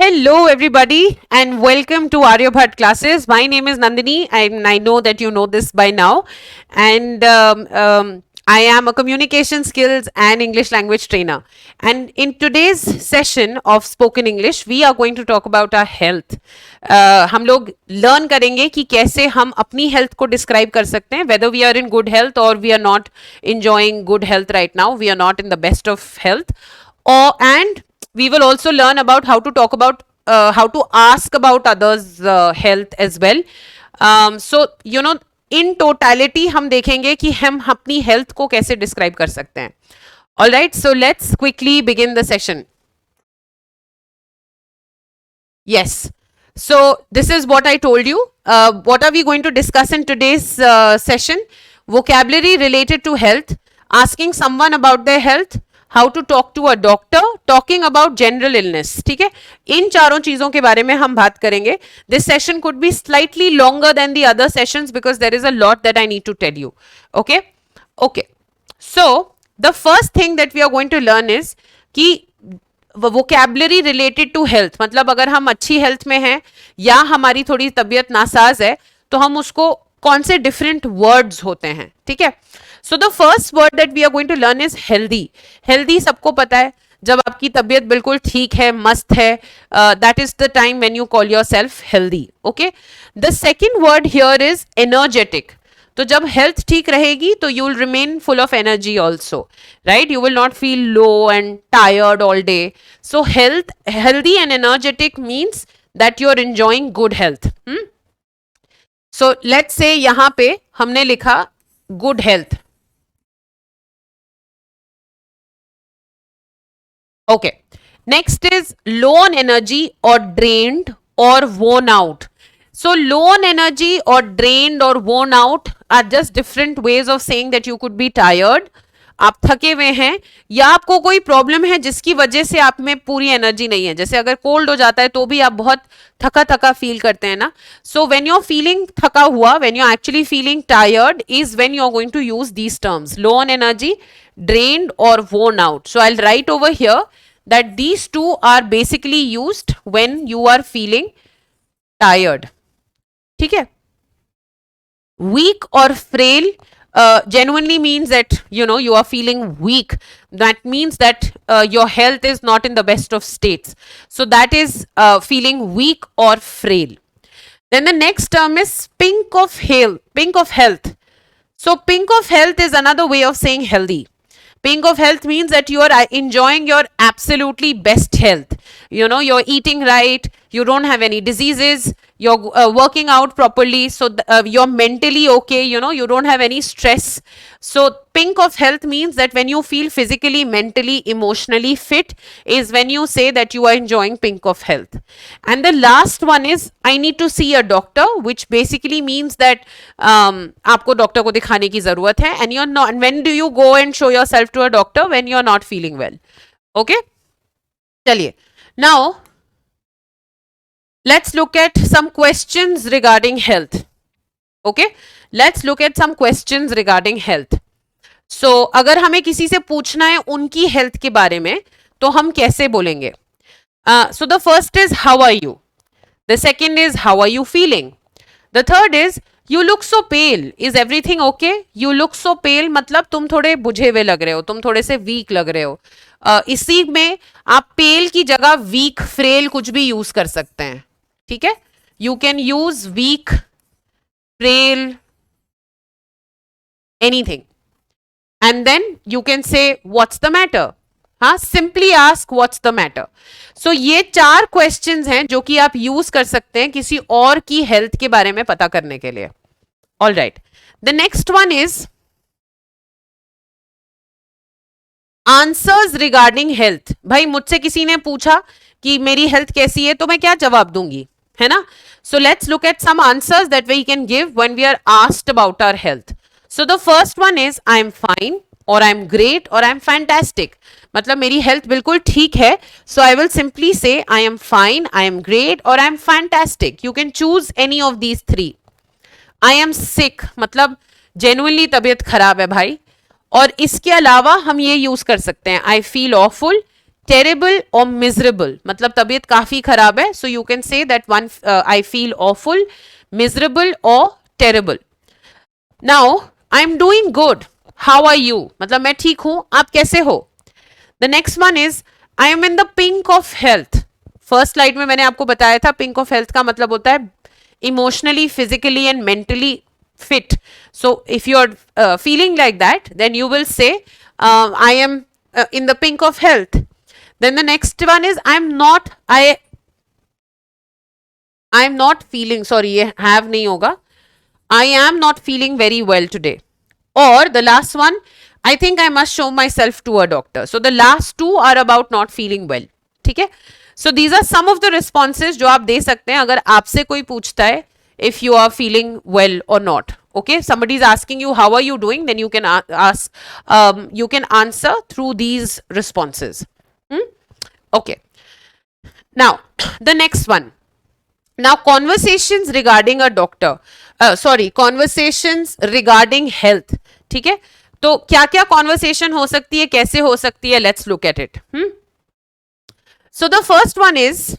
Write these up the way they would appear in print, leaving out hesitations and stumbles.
Hello, everybody, and welcome to Aryabhat classes. My name is Nandini, and I know that you know this by now. And I am a communication skills and English language trainer. And in today's session of spoken English, we are going to talk about our health. हम लोग learn करेंगे कि कैसे हम अपनी health को describe कर सकते हैं, whether we are in good health or we are not enjoying good health right now. We are not in the best of health, and we will also learn about how to talk about how to ask about others health as well. So in totality हम देखेंगे कि हम अपनी health को कैसे describe कर सकते हैं. All right, so let's quickly begin the session. Yes. So this is what I told you. What are we going to discuss in today's session? Vocabulary related to health, asking someone about their health, how to talk to a doctor, talking about general illness. ठीक है, इन चारों चीजों के बारे में हम बात करेंगे. This session could be slightly longer than the other sessions because there is a lot that I need to tell you. Okay. So the first thing that we are going to learn is कि vocabulary related to health, मतलब अगर हम अच्छी health में हैं या हमारी थोड़ी तबीयत नासाज है तो हम उसको कौन से डिफरेंट वर्ड्स होते हैं. ठीक है, so the first word that we are going to learn is healthy. Healthy सबको पता है, जब आपकी तबीयत बिल्कुल ठीक है, मस्त है, that is the time when you call yourself healthy. Okay, the second word here is energetic. तो जब हेल्थ ठीक रहेगी तो you will remain full of energy also, right? You will not feel low and tired all day. So healthy and energetic means that you are enjoying good health. So let's say यहां पे हमने लिखा good health. Okay, next is low on energy और drained और वोन out. So low on energy or drained or worn out are just different ways of saying that you could be tired. आप थके हुए हैं या आपको कोई प्रॉब्लम है जिसकी वजह से आप में पूरी एनर्जी नहीं है. जैसे अगर कोल्ड हो जाता है तो भी आप बहुत थका थका फील करते हैं ना. So when you are feeling थका हुआ, when you are actually feeling tired, is when you are going to use these terms, low on energy, drained or worn out. So I'll write over here that these two are basically used when you are feeling tired. ठीक है. Week और frail genuinely means that you are feeling weak. That means that your health is not in the best of states. So that is feeling weak or frail. Then the next term is pink of health. So pink of health is another way of saying healthy. Pink of health means that you are enjoying your absolutely best health. You're eating right, you don't have any diseases, you're working out properly, so you're mentally okay, you don't have any stress. So pink of health means that when you feel physically, mentally, emotionally fit is when you say that you are enjoying pink of health. And the last one is I need to see a doctor, which basically means that आपको doctor को दिखाने की जरूरत है. And you're not, and when do you go and show yourself to a doctor? When you're not feeling well. Okay, चलिए. Now let's look at some questions regarding health. Okay, let's look at some questions regarding health. So अगर हमें किसी से पूछना है उनकी health के बारे में तो हम कैसे बोलेंगे? So the first is how are you? The second is how are you feeling? The third is you look so pale. Is everything okay? You look so pale मतलब तुम थोड़े बुझे हुए लग रहे हो, तुम थोड़े से वीक लग रहे हो. इसी में आप पेल की जगह वीक, फ्रेल कुछ भी यूज कर सकते हैं. ठीक है, you can use weak, frail, anything. And then you can say what's the matter. हाँ, simply ask what's the matter. So ये 4 क्वेश्चंस हैं जो कि आप यूज कर सकते हैं किसी और की हेल्थ के बारे में पता करने के लिए. All right, the next one is answers regarding health. भाई मुझसे किसी ने पूछा कि मेरी हेल्थ कैसी है तो मैं क्या जवाब दूंगी, है ना? So let's look at some answers that we can give when we are asked about our health. So the first one is I am fine, और आई एम ग्रेट, और आई एम फैंटास्टिक. मतलब मेरी health बिल्कुल ठीक है. So I will simply say I am fine, I am great, और I am fantastic. You can choose any of these 3. I am sick मतलब genuinely तबीयत खराब है भाई. और इसके अलावा हम ये यूज कर सकते हैं आई फील ऑफुल, टेरेबल और मिजरेबल, मतलब तबीयत काफी खराब है, so you can say that one I feel awful, miserable और terrible. Now I am doing good, how are you, मतलब मैं ठीक हूं, आप कैसे हो. The next one is I am in the pink of health. First slide में मैंने आपको बताया था पिंक ऑफ हेल्थ का मतलब होता है emotionally, physically and mentally fit. So if you are feeling like that, then you will say I am in the pink of health. Then the next one is I am not feeling, sorry ये have नहीं होगा, I am not feeling very well today. Or the last one, I think I must show myself to a doctor. So the last two are about not feeling well. ठीक है. So these are some of the responses जो आप दे सकते हैं अगर आपसे कोई पूछता है if you are feeling well or not. Okay, somebody is asking you how are you doing, then you can ask, you can answer through these responses. Okay, now the next one. Now conversations regarding a doctor, conversations regarding health. ठीक है, तो क्या क्या conversation हो सकती है, कैसे हो सकती है, let's look at it. So the first one is,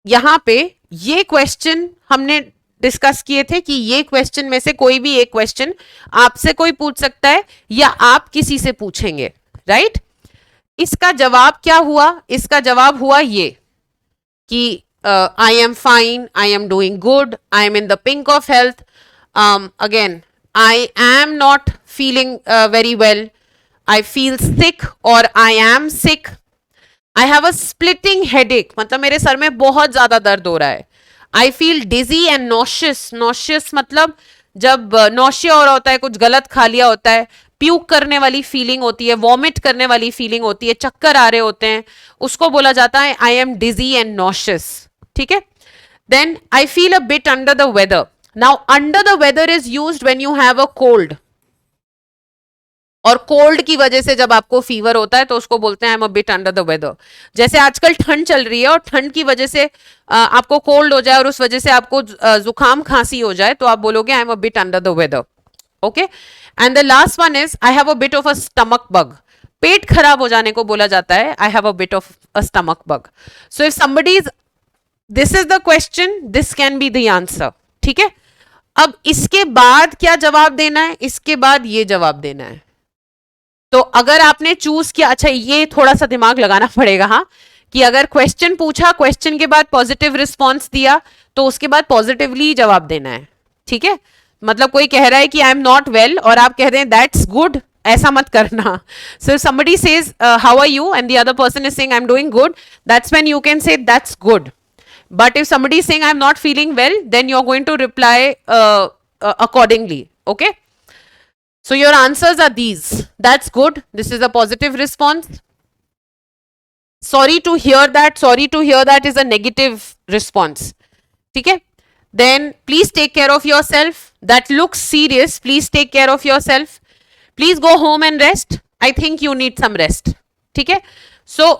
यहां पे ये क्वेश्चन हमने डिस्कस किए थे कि ये क्वेश्चन में से कोई भी एक क्वेश्चन आपसे कोई पूछ सकता है या आप किसी से पूछेंगे, राइट? इसका जवाब क्या हुआ? इसका जवाब हुआ ये कि I am fine, I am doing good, I am in the pink of health, again I am not feeling very well, I feel sick और I am sick, I have a splitting headache, मतलब मेरे sir में बहुत ज्यादा दर्द हो रहा है, I feel dizzy and nauseous, nauseous मतलब जब नॉशिया हो रहा होता है, कुछ गलत खा लिया होता है, प्यूक करने वाली फीलिंग होती है, वॉमिट करने वाली फीलिंग होती है, चक्कर आ रहे होते हैं, उसको बोला जाता है I am dizzy and nauseous. ठीक है. Then I feel a bit under the weather. Now under the weather is used when you have a cold, और कोल्ड की वजह से जब आपको फीवर होता है तो उसको बोलते हैं I am a bit under the weather. जैसे आजकल ठंड चल रही है और ठंड की वजह से आपको कोल्ड हो जाए और उस वजह से आपको जुकाम खांसी हो जाए तो आप बोलोगे I am a bit under the weather. Okay. And the last one is I have a bit of a stomach bug. पेट खराब हो जाने को बोला जाता है I have a bit of a stomach bug. So if somebody is, this is the question, this can be the answer. ठीक है. अब इसके बाद क्या जवाब देना है? इसके बाद ये जवाब देना है. तो अगर आपने चूज किया, अच्छा ये थोड़ा सा दिमाग लगाना पड़ेगा, हाँ, कि अगर क्वेश्चन पूछा, क्वेश्चन के बाद पॉजिटिव रिस्पॉन्स दिया तो उसके बाद पॉजिटिवली जवाब देना है. ठीक है. मतलब कोई कह रहा है कि आई एम नॉट वेल और आप कह रहे हैं दैट्स गुड, ऐसा मत करना. सो somebody says how are you and the other person is saying I'm doing good, that's when you can say that's good. But if somebody is saying I'm not feeling well, then you're going to reply accordingly. Okay. So your answers are these. That's good. This is a positive response. Sorry to hear that. Sorry to hear that is a negative response. Okay. Then please take care of yourself. That looks serious. Please take care of yourself. Please go home and rest. I think you need some rest. ठीक है. So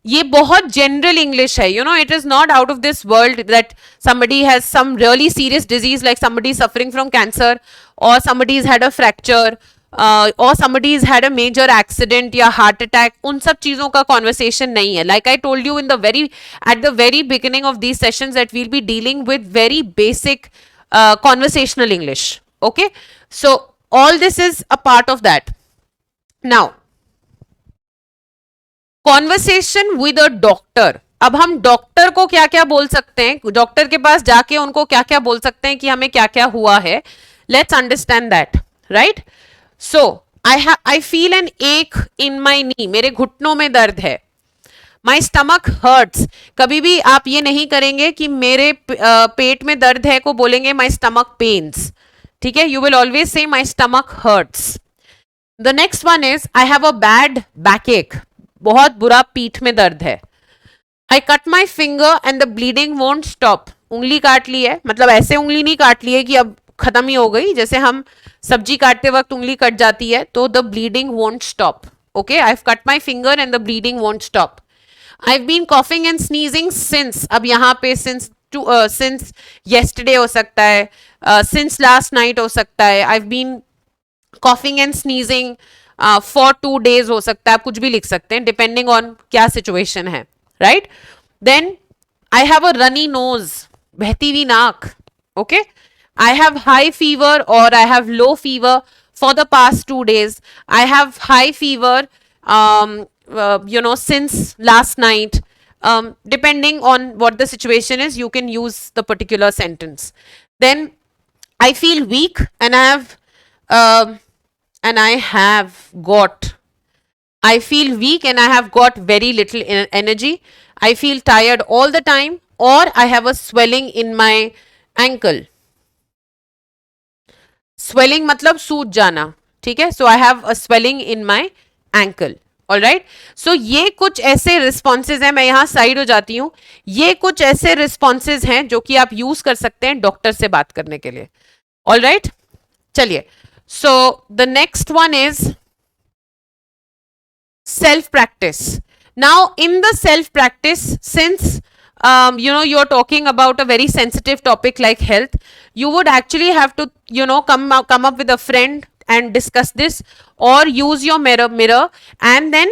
ये बहुत general English है. You know, it is not out of this world that somebody has some really serious disease like somebody suffering from cancer or somebody's had a fracture or somebody's had a major accident या heart attack. उन सब चीज़ों का conversation नहीं है. Like I told you in the at the very beginning of these sessions that we'll be dealing with very basic conversational English. Okay. So all this is a part of that. Now conversation with a doctor. अब हम doctor को क्या क्या बोल सकते हैं, doctor के पास जाके उनको क्या क्या बोल सकते हैं कि हमें क्या क्या हुआ है. Let's understand that. Right. So I feel an ache in my knee, मेरे घुटनों में दर्द है. My stomach hurts. कभी भी आप ये नहीं करेंगे कि मेरे पेट में दर्द है को बोलेंगे माई स्टमक पेन्स. ठीक है. You will always say my stomach hertz. The next one is I have a bad back एक. बहुत बुरा पीठ में दर्द है. I cut my finger and the bleeding won't stop. उंगली काट ली है, मतलब ऐसे उंगली नहीं काट ली है कि अब खत्म ही हो गई, जैसे हम सब्जी काटते वक्त उंगली कट जाती है, तो the bleeding won't stop. Okay. I have cut my finger and the bleeding won't stop. I have been coughing and sneezing since. अब यहाँ पे सिंस येस्टरडे हो सकता है, सिंस लास्ट नाइट हो सकता है. I have been coughing and sneezing for 2 days हो सकता है, आप कुछ भी लिख सकते हैं डिपेंडिंग ऑन क्या सिचुएशन है, राइट. Then I have a runny nose, बहती हुई नाक. Okay. I have high fever or I have low fever for the past 2 days. I have high fever, since last night. Depending on what the situation is, you can use the particular sentence. Then I feel weak um, and I have got. I feel weak and I have got very little energy. I feel tired all the time, or I have a swelling in my ankle. Swelling मतलब सूज जाना, ठीक है. So I have a swelling in my ankle. All right. So ये कुछ ऐसे responses हैं, मैं यहां साइड हो जाती हूं. ये कुछ ऐसे रिस्पॉन्सेज हैं जो कि आप यूज कर सकते हैं डॉक्टर से बात करने के लिए. All right. चलिए. So the next one is self practice. Now in the self practice, since you're talking about a very sensitive topic like health, you would actually have to come up with a friend and discuss this, or use your mirror and then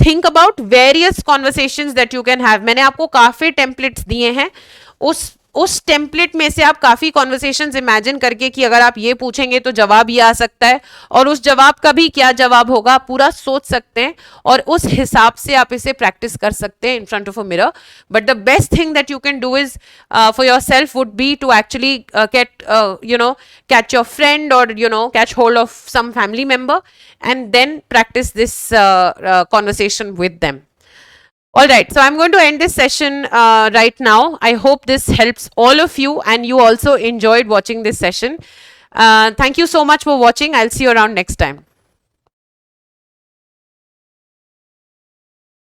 think about various conversations that you can have. मैंने आपको काफी templates दिए हैं. उस template में से आप काफी कॉन्वर्सेशंस इमेजिन करके कि अगर आप ये पूछेंगे तो जवाब ये आ सकता है, और उस जवाब का भी क्या जवाब होगा आप पूरा सोच सकते हैं, और उस हिसाब से आप इसे प्रैक्टिस कर सकते हैं in front of a mirror. But the best thing that you can do is for yourself would be to actually catch your friend, or catch hold of some family member, and then practice this conversation with them. All right, so I'm going to end this session right now. I hope this helps all of you and you also enjoyed watching this session. Thank you so much for watching. I'll see you around next time.